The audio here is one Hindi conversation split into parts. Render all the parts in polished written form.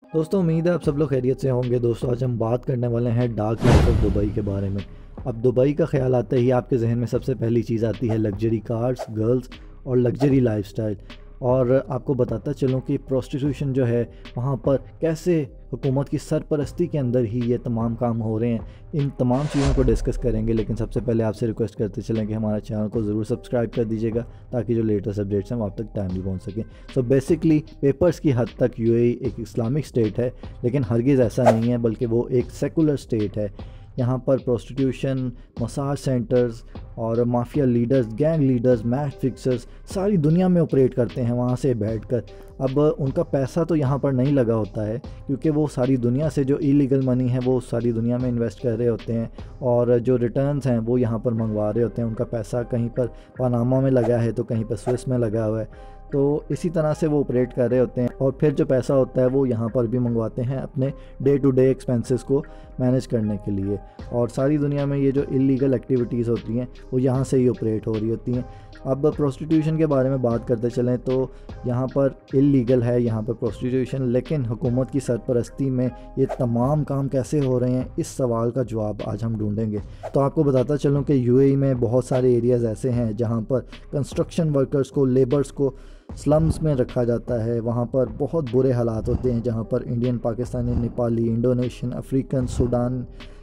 दोस्तों उम्मीद है आप सब लोग खैरियत से होंगे। दोस्तों आज हम बात करने वाले हैं डार्क लाइफ ऑफ दुबई के बारे में। अब दुबई का ख्याल आता ही आपके जहन में सबसे पहली चीज़ आती है लग्जरी कार्स, गर्ल्स और लग्जरी लाइफस्टाइल। और आपको बताता चलूँ कि प्रोस्टिट्यूशन जो है वहाँ पर कैसे हुकूमत की सरपरस्ती के अंदर ही ये तमाम काम हो रहे हैं, इन तमाम चीज़ों को डिस्कस करेंगे। लेकिन सबसे पहले आपसे रिक्वेस्ट करते चलें कि हमारा चैनल को ज़रूर सब्सक्राइब कर दीजिएगा ताकि जो लेटेस्ट अपडेट्स हैं वो आप तक टाइमली पहुँच सकें। सो बेसिकली पेपर्स की हद तक यूएई एक इस्लामिक स्टेट है, लेकिन हरगिज़ ऐसा नहीं है, बल्कि वो एक सेकुलर स्टेट है। यहाँ पर प्रोस्टिट्यूशन, मसाज सेंटर्स और mafia leaders, gang leaders, match fixers सारी दुनिया में ऑपरेट करते हैं वहाँ से बैठकर। अब उनका पैसा तो यहाँ पर नहीं लगा होता है, क्योंकि वो सारी दुनिया से जो इलीगल मनी है वो सारी दुनिया में इन्वेस्ट कर रहे होते हैं, और जो रिटर्न्स हैं वो यहाँ पर मंगवा रहे होते हैं। उनका पैसा कहीं पर पनामा में लगा है तो कहीं पर स्विस में लगा हुआ है, तो इसी तरह से वो ऑपरेट कर रहे होते हैं। और फिर जो पैसा होता है वो यहाँ पर भी मंगवाते हैं अपने डे टू डे एक्सपेंसेस को मैनेज करने के लिए। और सारी दुनिया में ये जो इलीगल एक्टिविटीज़ होती हैं वो यहाँ से ही ऑपरेट हो रही होती हैं। अब प्रोस्टिट्यूशन के बारे में बात करते चलें तो यहाँ पर इलीगल है यहाँ पर प्रोस्टिट्यूशन, लेकिन हुकूमत की सरपरस्ती में ये तमाम काम कैसे हो रहे हैं, इस सवाल का जवाब आज हम ढूंढेंगे। तो आपको बताता चलूँ कि यूएई में बहुत सारे एरियाज़ ऐसे हैं जहाँ पर कंस्ट्रक्शन वर्कर्स को, लेबर्स को स्लम्स में रखा जाता है। वहाँ पर बहुत बुरे हालात होते हैं, जहाँ पर Indian, Pakistani, Nepali, Indonesian, African, Sudan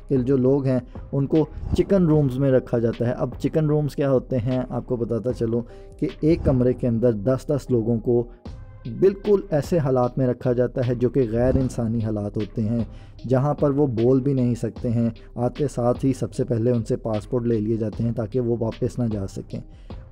के जो लोग हैं उनको चिकन रूम्स में रखा जाता है। अब चिकन रूम्स क्या होते हैं आपको बताता चलूँ कि एक कमरे के अंदर 10-10 लोगों को बिल्कुल ऐसे हालात में रखा जाता है जो कि गैर इंसानी हालात होते हैं, जहाँ पर वो बोल भी नहीं सकते हैं। आते साथ ही सबसे पहले उनसे पासपोर्ट ले लिए जाते हैं ताकि वो वापस ना जा सकें,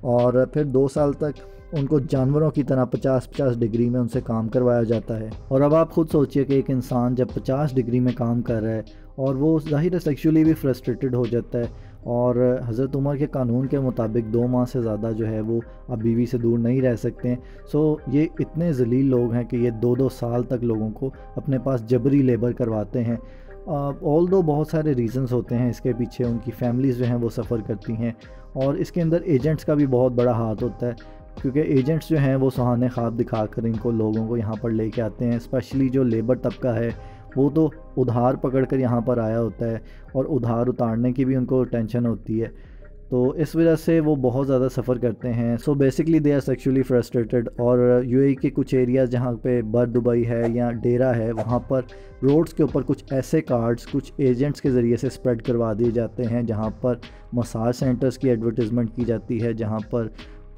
और फिर 2 साल तक उनको जानवरों की तरह 50-50 डिग्री में उनसे काम करवाया जाता है। और अब आप खुद सोचिए कि एक इंसान जब 50 डिग्री में काम कर रहा है और वो ज़ाहिर है सेक्सुअली भी फ्रस्ट्रेटेड हो जाता है, और हज़रत उमर के कानून के मुताबिक 2 माह से ज़्यादा जो है वो अब बीवी से दूर नहीं रह सकते हैं। सो ये इतने ज़लील लोग हैं कि ये 2-2 साल तक लोगों को अपने पास जबरी लेबर करवाते हैं। ऑल दो बहुत सारे रीज़न्स होते हैं इसके पीछे, उनकी फैमिलीज़ जो हैं वो सफ़र करती हैं, और इसके अंदर एजेंट्स का भी बहुत बड़ा हाथ होता है, क्योंकि एजेंट्स जो हैं वो सुहाने ख्वाब दिखाकर इनको लोगों को यहाँ पर लेके आते हैं। स्पेशली जो लेबर तबका है वो तो उधार पकड़ कर यहाँ पर आया होता है, और उधार उतारने की भी उनको टेंशन होती है, तो इस वजह से वो बहुत ज़्यादा सफ़र करते हैं। So basically they are sexually frustrated. और यूएई के कुछ एरियाज़ जहाँ पे बर दुबई है या डेरा है, वहाँ पर रोड्स के ऊपर कुछ ऐसे कार्ड्स कुछ एजेंट्स के ज़रिए से स्प्रेड करवा दिए जाते हैं, जहाँ पर मसाज सेंटर्स की एडवर्टीज़मेंट की जाती है, जहाँ पर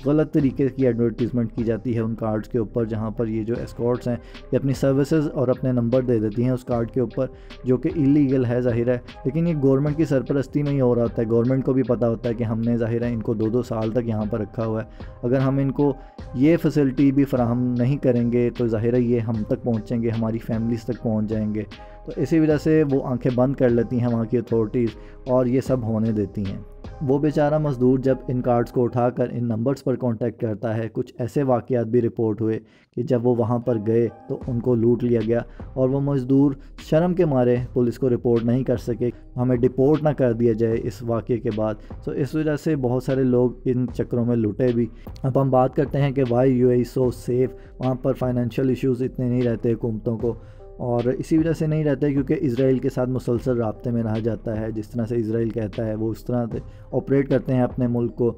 गलत तरीके की एडवर्टीज़मेंट की जाती है उन कार्ड्स के ऊपर, जहाँ पर ये जो एस्कॉर्ट्स हैं ये अपनी सर्विसेज और अपने नंबर दे देती हैं उस कार्ड के ऊपर, जो कि इलीगल है ज़ाहिर है, लेकिन ये गवर्नमेंट की सरपरस्ती में ही हो रहा होता है। गवर्नमेंट को भी पता होता है कि हमने ज़ाहिर है इनको 2-2 साल तक यहाँ पर रखा हुआ है, अगर हम इनको ये फैसिलिटी भी फराहम नहीं करेंगे तो ज़ाहिर है ये हम तक पहुँचेंगे, हमारी फैमिलीज़ तक पहुँच जाएंगे। तो इसी वजह से वो आंखें बंद कर लेती हैं वहाँ की अथॉरिटीज़, और ये सब होने देती हैं। वो बेचारा मज़दूर जब इन कार्ड्स को उठाकर इन नंबर्स पर कांटेक्ट करता है, कुछ ऐसे वाक़यात भी रिपोर्ट हुए कि जब वो वहाँ पर गए तो उनको लूट लिया गया, और वो मज़दूर शर्म के मारे पुलिस को रिपोर्ट नहीं कर सके, हमें डिपोर्ट ना कर दिया जाए इस वाक़े के बाद। सो इस वजह से बहुत सारे लोग इन चक्करों में लुटे भी। अब हम बात करते हैं कि वाई यूएई सो सेफ़, वहाँ पर फाइनेंशियल इश्यूज़ इतने नहीं रहते हुकूमतों को, और इसी वजह से नहीं रहता है क्योंकि इसराइल के साथ मुसलसल राब्ते में रहा जाता है। जिस तरह से इसराइल कहता है वो उस तरह से ऑपरेट करते हैं अपने मुल्क को।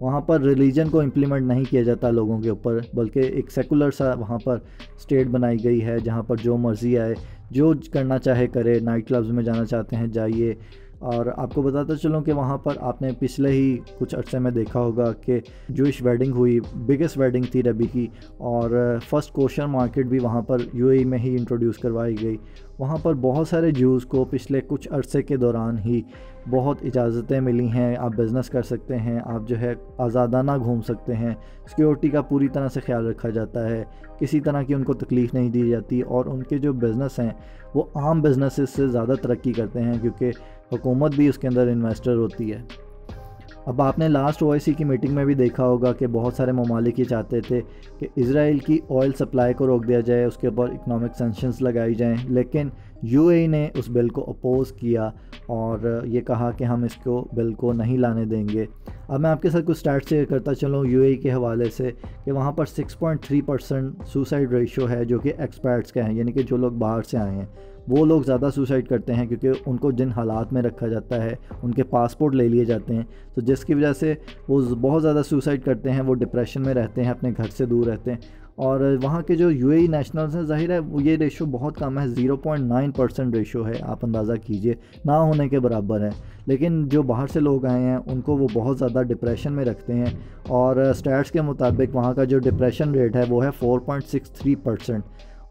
वहाँ पर रिलीजन को इम्प्लीमेंट नहीं किया जाता लोगों के ऊपर, बल्कि एक सेकुलर सा वहाँ पर स्टेट बनाई गई है, जहाँ पर जो मर्ज़ी आए, जो करना चाहे करे, नाइट क्लब्स में जाना चाहते हैं जाइए। और आपको बताता चलूँ कि वहाँ पर आपने पिछले ही कुछ अरसे में देखा होगा कि जूइश वेडिंग हुई, बिगेस्ट वेडिंग थी रबी की, और फर्स्ट कोशर मार्केट भी वहाँ पर यूएई में ही इंट्रोड्यूस करवाई गई। वहाँ पर बहुत सारे ज्यूज़ को पिछले कुछ अरसे के दौरान ही बहुत इजाज़तें मिली हैं, आप बिज़नेस कर सकते हैं, आप जो है आज़ादाना घूम सकते हैं, सिक्योरिटी का पूरी तरह से ख्याल रखा जाता है, किसी तरह की उनको तकलीफ़ नहीं दी जाती, और उनके जो बिज़नेस हैं वो आम बिज़नेसेस से ज़्यादा तरक्की करते हैं, क्योंकि हुकूमत भी उसके अंदर इन्वेस्टर होती है। अब आपने लास्ट ओआईसी की मीटिंग में भी देखा होगा कि बहुत सारे ममालिक ये चाहते थे कि इज़राइल की ऑयल सप्लाई को रोक दिया जाए, उसके ऊपर इकनॉमिक सैंक्शंस लगाई जाएं, लेकिन यूएई ने उस बिल को अपोज़ किया और ये कहा कि हम इसको बिल को नहीं लाने देंगे। अब मैं आपके साथ कुछ स्टैट्स शेयर करता चलूँ यूएई के हवाले से कि वहाँ पर 6.3% सुसाइड रेशो है जो कि एक्सपर्ट्स के हैं, यानी कि जो लोग बाहर से आए हैं वो लोग ज़्यादा सुसाइड करते हैं क्योंकि उनको जिन हालात में रखा जाता है उनके पासपोर्ट ले लिए जाते हैं, तो जिसकी वजह से वो बहुत ज़्यादा सुसाइड करते हैं, वो डिप्रेशन में रहते हैं, अपने घर से दूर रहते हैं। और वहाँ के जो यूएई नेशनल्स हैं, ज़ाहिर है वो ये रेशो बहुत कम है, 0.9% रेशो है, आप अंदाज़ा कीजिए, ना होने के बराबर है। लेकिन जो बाहर से लोग आए हैं उनको वो बहुत ज़्यादा डिप्रेशन में रखते हैं और स्टैट्स के मुताबिक वहाँ का जो डिप्रेशन रेट है वो है 4.63%।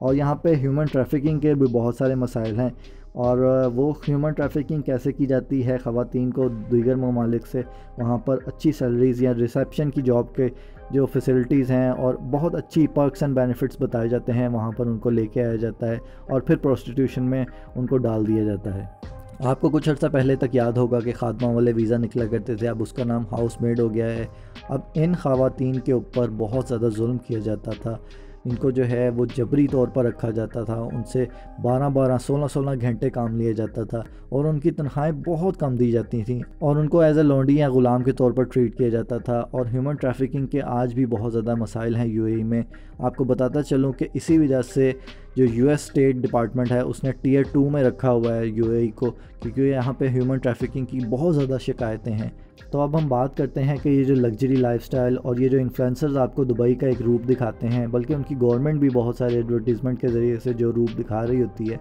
और यहाँ पे ह्यूमन ट्रैफिकिंग के भी बहुत सारे मसाइल हैं और वो ह्यूमन ट्रैफिकिंग कैसे की जाती है, ख़वातीन को दीगर ममालिक से वहाँ पर अच्छी सैलरीज़ या रिसेप्शन की जॉब के जो फैसिलिटीज़ हैं और बहुत अच्छी पर्क्स एंड बेनिफिट्स बताए जाते हैं, वहाँ पर उनको लेके आया जाता है और फिर प्रोस्टिट्यूशन में उनको डाल दिया जाता है। आपको कुछ अर्सा पहले तक याद होगा कि खात्मा वाले वीज़ा निकला करते थे, अब उसका नाम हाउस मेड हो गया है। अब इन ख़वातीन के ऊपर बहुत ज़्यादा जुल्म किया जाता था, इनको जो है वो जबरी तौर पर रखा जाता था, उनसे 12-12, 16-16 घंटे काम लिया जाता था और उनकी तनख्वाहें बहुत कम दी जाती थी और उनको एज ए लौंडी या ग़ुलाम के तौर पर ट्रीट किया जाता था। और ह्यूमन ट्रैफिकिंग के आज भी बहुत ज़्यादा मसाइल हैं यूएई में। आपको बताता चलूँ कि इसी वजह से जो यूएस स्टेट डिपार्टमेंट है उसने टियर 2 में रखा हुआ है यूएई को, क्योंकि यहाँ पे ह्यूमन ट्रैफिकिंग की बहुत ज़्यादा शिकायतें हैं। तो अब हम बात करते हैं कि ये जो लग्जरी लाइफस्टाइल और ये जो इन्फ्लुएंसर्स आपको दुबई का एक रूप दिखाते हैं, बल्कि उनकी गवर्नमेंट भी बहुत सारे एडवर्टीज़मेंट के ज़रिए से जो रूप दिखा रही होती है।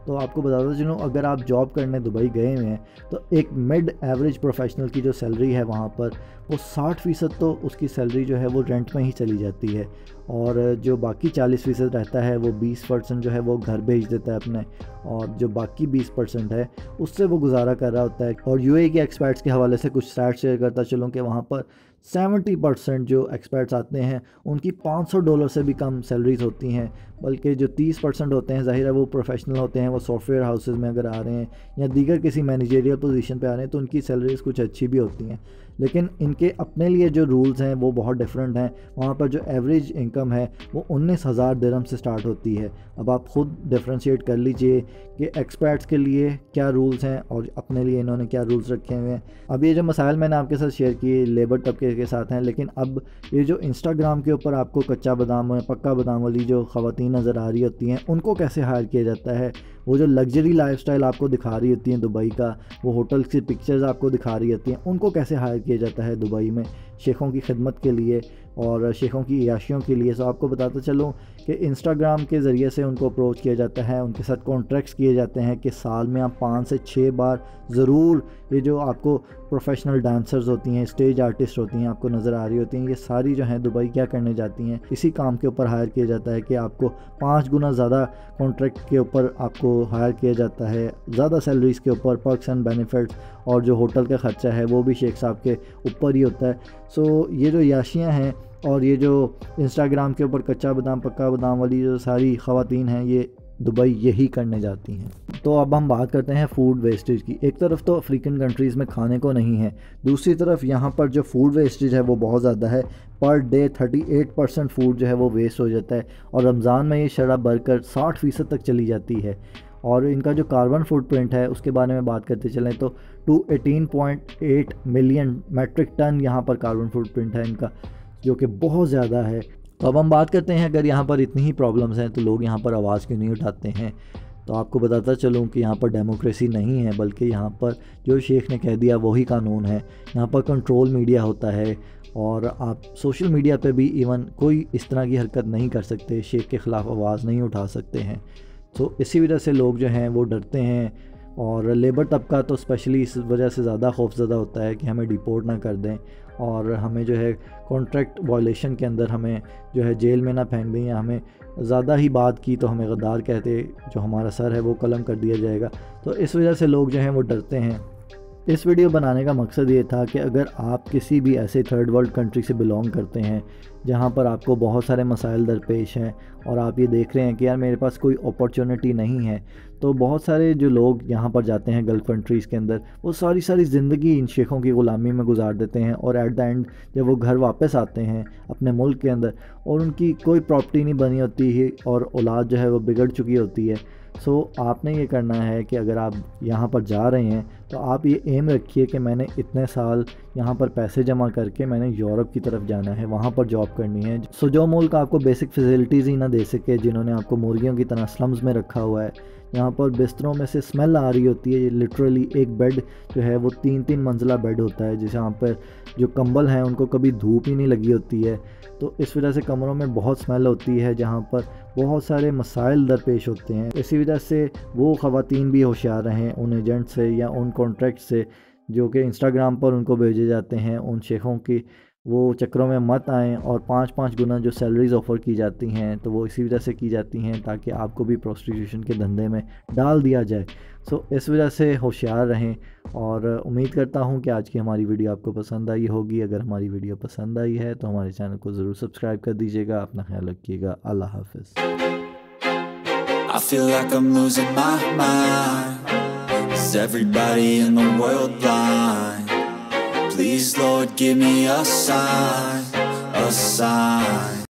तो आपको बताता चलूँ, अगर आप जॉब करने दुबई गए हुए हैं तो एक मिड एवरेज प्रोफेशनल की जो सैलरी है वहाँ पर वो 60% तो उसकी सैलरी जो है वो रेंट में ही चली जाती है और जो बाकी 40% रहता है वो 20% जो है वो घर भेज देता है अपने, और जो बाकी 20% है उससे वो गुजारा कर रहा होता है। और यूएई के एक्सपर्ट्स के हवाले से कुछ स्टैट्स शेयर करता चलूँ कि वहाँ पर 70% जो एक्सपर्ट्स आते हैं उनकी $500 से भी कम सैलरीज होती हैं, बल्कि जो 30% होते हैं ज़ाहिर है वो प्रोफेशनल होते हैं, वो सॉफ्टवेयर हाउसेस में अगर आ रहे हैं या दीगर किसी मैनेजरियल पोजीशन पे आ रहे हैं तो उनकी सैलरीज कुछ अच्छी भी होती हैं। लेकिन इनके अपने लिए जो रूल्स हैं वो बहुत डिफरेंट हैं। वहाँ पर जो एवरेज इनकम है वो 19,000 दिरहम से स्टार्ट होती है। अब आप ख़ुद डिफ्रेंशिएट कर लीजिए कि एक्सपर्ट्स के लिए क्या रूल्स हैं और अपने लिए इन्होंने क्या रूल्स रखे हुए हैं। अब ये जो मसाइल मैंने आपके साथ शेयर किए लेबर तबके के साथ हैं, लेकिन अब ये जो इंस्टाग्राम के ऊपर आपको कच्चा बादाम पक्का बादाम वाली जो ख़वातीन नज़र आ रही होती हैं उनको कैसे हायर किया जाता है, वो जो लग्जरी लाइफस्टाइल आपको दिखा रही होती हैं दुबई का, वो होटल की पिक्चर्स आपको दिखा रही होती हैं, उनको कैसे हायर किया जाता है दुबई में शेखों की खिदमत के लिए और शेखों की याशियों के लिए। तो आपको बताता चलूँ कि इंस्टाग्राम के ज़रिए से उनको अप्रोच किया जाता है, उनके साथ कॉन्ट्रैक्ट्स किए जाते हैं कि साल में आप 5 से 6 बार ज़रूर ये जो आपको प्रोफेशनल डांसर्स होती हैं, स्टेज आर्टिस्ट होती हैं, आपको नज़र आ रही होती हैं, ये सारी जो हैं दुबई क्या करने जाती हैं, इसी काम के ऊपर हायर किया जाता है कि आपको 5 गुना ज़्यादा कॉन्ट्रैक्ट के ऊपर आपको हायर किया जाता है, ज़्यादा सैलरीज़ के ऊपर, पर्क्स एंड बेनिफिट्स, और जो होटल का ख़र्चा है वो भी शेख साहब के ऊपर ही होता है। सो ये जो याशियाँ हैं और ये जो इंस्टाग्राम के ऊपर कच्चा बादाम पक्का बादाम वाली जो सारी ख़वातीन हैं ये दुबई यही करने जाती हैं। तो अब हम बात करते हैं फ़ूड वेस्टेज की। एक तरफ तो अफ्रीकन कंट्रीज़ में खाने को नहीं है, दूसरी तरफ यहाँ पर जो फ़ूड वेस्टेज है वो बहुत ज़्यादा है। पर डे 38% फूड जो है वो वेस्ट हो जाता है और रमज़ान में ये शरह बढ़कर 60% तक चली जाती है। और इनका जो कार्बन फुटप्रिंट है उसके बारे में बात करते चलें तो 218.8 मिलियन मेट्रिक टन यहाँ पर कार्बन फुटप्रिंट है इनका, जो कि बहुत ज़्यादा है। तो अब हम बात करते हैं, अगर यहाँ पर इतनी ही प्रॉब्लम्स हैं तो लोग यहाँ पर आवाज़ क्यों नहीं उठाते हैं। तो आपको बताता चलूँ कि यहाँ पर डेमोक्रेसी नहीं है, बल्कि यहाँ पर जो शेख ने कह दिया वही कानून है। यहाँ पर कंट्रोल मीडिया होता है और आप सोशल मीडिया पे भी इवन कोई इस तरह की हरकत नहीं कर सकते, शेख के ख़िलाफ़ आवाज़ नहीं उठा सकते हैं। तो इसी वजह से लोग जो हैं वो डरते हैं और लेबर तबका तो स्पेशली इस वजह से ज़्यादा खौफज़दा होता है कि हमें डिपोर्ट ना कर दें और हमें जो है कॉन्ट्रैक्ट वायलेशन के अंदर हमें जो है जेल में ना फेंक दें, या हमें ज़्यादा ही बात की तो हमें गद्दार कहते जो हमारा सर है वो कलम कर दिया जाएगा। तो इस वजह से लोग जो हैं वो डरते हैं। इस वीडियो बनाने का मकसद ये था कि अगर आप किसी भी ऐसे थर्ड वर्ल्ड कंट्री से बिलोंग करते हैं जहाँ पर आपको बहुत सारे मसाइल दरपेश हैं और आप ये देख रहे हैं कि यार मेरे पास कोई अपॉर्चुनिटी नहीं है, तो बहुत सारे जो लोग यहाँ पर जाते हैं गल्फ़ कंट्रीज़ के अंदर वो सारी ज़िंदगी इन शेखों की ग़ुलामी में गुजार देते हैं और एट द एंड जब वो घर वापस आते हैं अपने मुल्क के अंदर और उनकी कोई प्रॉपर्टी नहीं बनी होती है और औलाद जो है वो बिगड़ चुकी होती है। सो आपने ये करना है कि अगर आप यहाँ पर जा रहे हैं तो आप ये एम रखिए कि मैंने इतने साल यहाँ पर पैसे जमा करके मैंने यूरोप की तरफ जाना है, वहाँ पर जॉब करनी है। सो जो मुल्क आपको बेसिक फैसिलिटीज़ ही ना दे सके, जिन्होंने आपको मुर्गियों की तरह स्लम्स में रखा हुआ है, यहाँ पर बिस्तरों में से स्मेल आ रही होती है। लिटरली एक बेड जो है वो 3-3 मंजिला बेड होता है, जिसे यहाँ पर जो कंबल हैं उनको कभी धूप ही नहीं लगी होती है, तो इस वजह से कमरों में बहुत स्मेल होती है, जहाँ पर बहुत सारे मसाइल दरपेश होते हैं। इसी वजह से वो ख़वातीन भी होशियार रहें उन एजेंट से या उन कॉन्ट्रैक्ट से जो कि इंस्टाग्राम पर उनको भेजे जाते हैं, उन शेखों की वो चक्रों में मत आएँ और 5-5 गुना जो सैलरीज़ ऑफ़र की जाती हैं तो वो इसी वजह से की जाती हैं ताकि आपको भी प्रोस्टिट्यूशन के धंधे में डाल दिया जाए। सो इस वजह से होशियार रहें और उम्मीद करता हूँ कि आज की हमारी वीडियो आपको पसंद आई होगी। अगर हमारी वीडियो पसंद आई है तो हमारे चैनल को ज़रूर सब्सक्राइब कर दीजिएगा। अपना ख्याल रखिएगा। अल्लाह हाफ़िज़। I feel like I'm losing my mind. Is everybody in the world blind? Please, Lord, give me a sign, a sign.